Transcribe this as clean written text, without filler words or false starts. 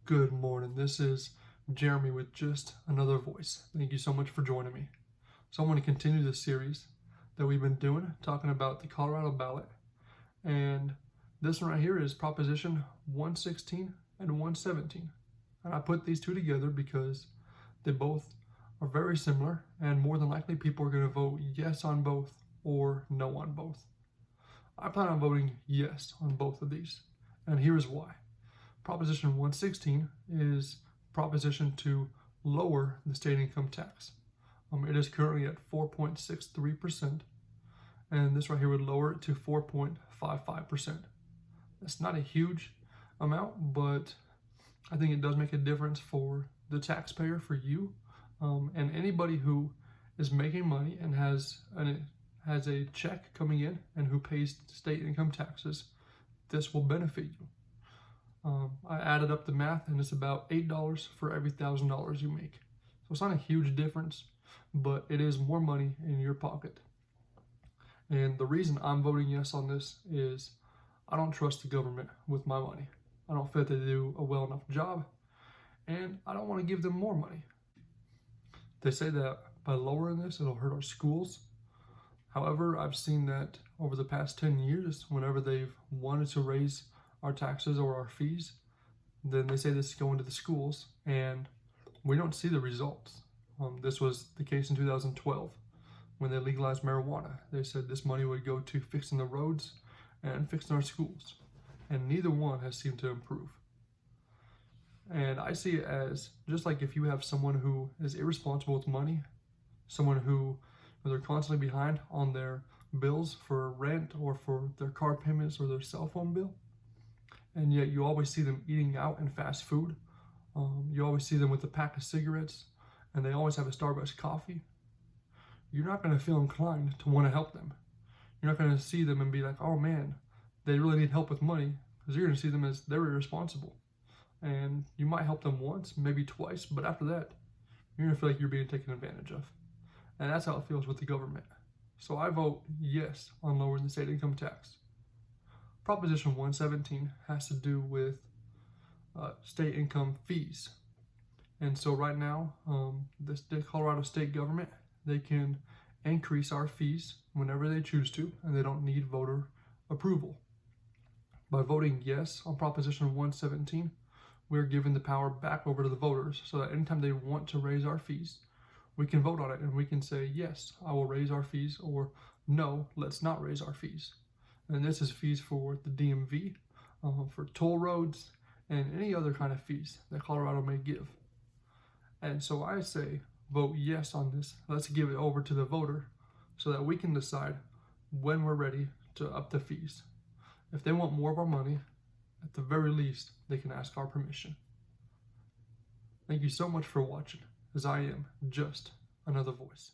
Good morning. This is Jeremy with Just Another Voice. Thank you so much for joining me. So, I want to continue this series that we've been doing, talking about the Colorado ballot. And this one right here is Proposition 116 and 117. And I put these two together because they both are very similar, and more than likely, people are going to vote yes on both or no on both. I plan on voting yes on both of these, and here's why. Proposition 116 is proposition to lower the state income tax. It is currently at 4.63%, and this right here would lower it to 4.55%. That's not a huge amount, but I think it does make a difference for the taxpayer, for you, and anybody who is making money and has a check coming in and who pays state income taxes. This will benefit you. I added up the math, and it's about $8 for every $1,000 you make. So it's not a huge difference, but it is more money in your pocket. And the reason I'm voting yes on this is I don't trust the government with my money. I don't feel they do a well enough job, and I don't want to give them more money. They say that by lowering this, it'll hurt our schools. However, I've seen that over the past 10 years, whenever they've wanted to raise our taxes or our fees, then they say this is going to the schools, and we don't see the results. This was the case in 2012 when they legalized marijuana. They said this money would go to fixing the roads and fixing our schools, and neither one has seemed to improve. And I see it as just like if you have someone who is irresponsible with money, someone who they're constantly behind on their bills for rent or for their car payments or their cell phone bill, and yet you always see them eating out in fast food. You always see them with a pack of cigarettes, and they always have a Starbucks coffee. You're not going to feel inclined to want to help them. You're not going to see them and be like, oh man, they really need help with money, because you're going to see them as they're irresponsible. And you might help them once, maybe twice, but after that, you're going to feel like you're being taken advantage of. And that's how it feels with the government. So I vote yes on lowering the state income tax. Proposition 117 has to do with state income fees. And so right now, the Colorado state government, they can increase our fees whenever they choose to, and they don't need voter approval. By voting yes on Proposition 117, we're giving the power back over to the voters so that anytime they want to raise our fees, we can vote on it and we can say, yes, I will raise our fees, or no, let's not raise our fees. And this is fees for the DMV, for toll roads, and any other kind of fees that Colorado may give. And so I say, vote yes on this. Let's give it over to the voter so that we can decide when we're ready to up the fees. If they want more of our money, at the very least, they can ask our permission. Thank you so much for watching, as I am just another voice.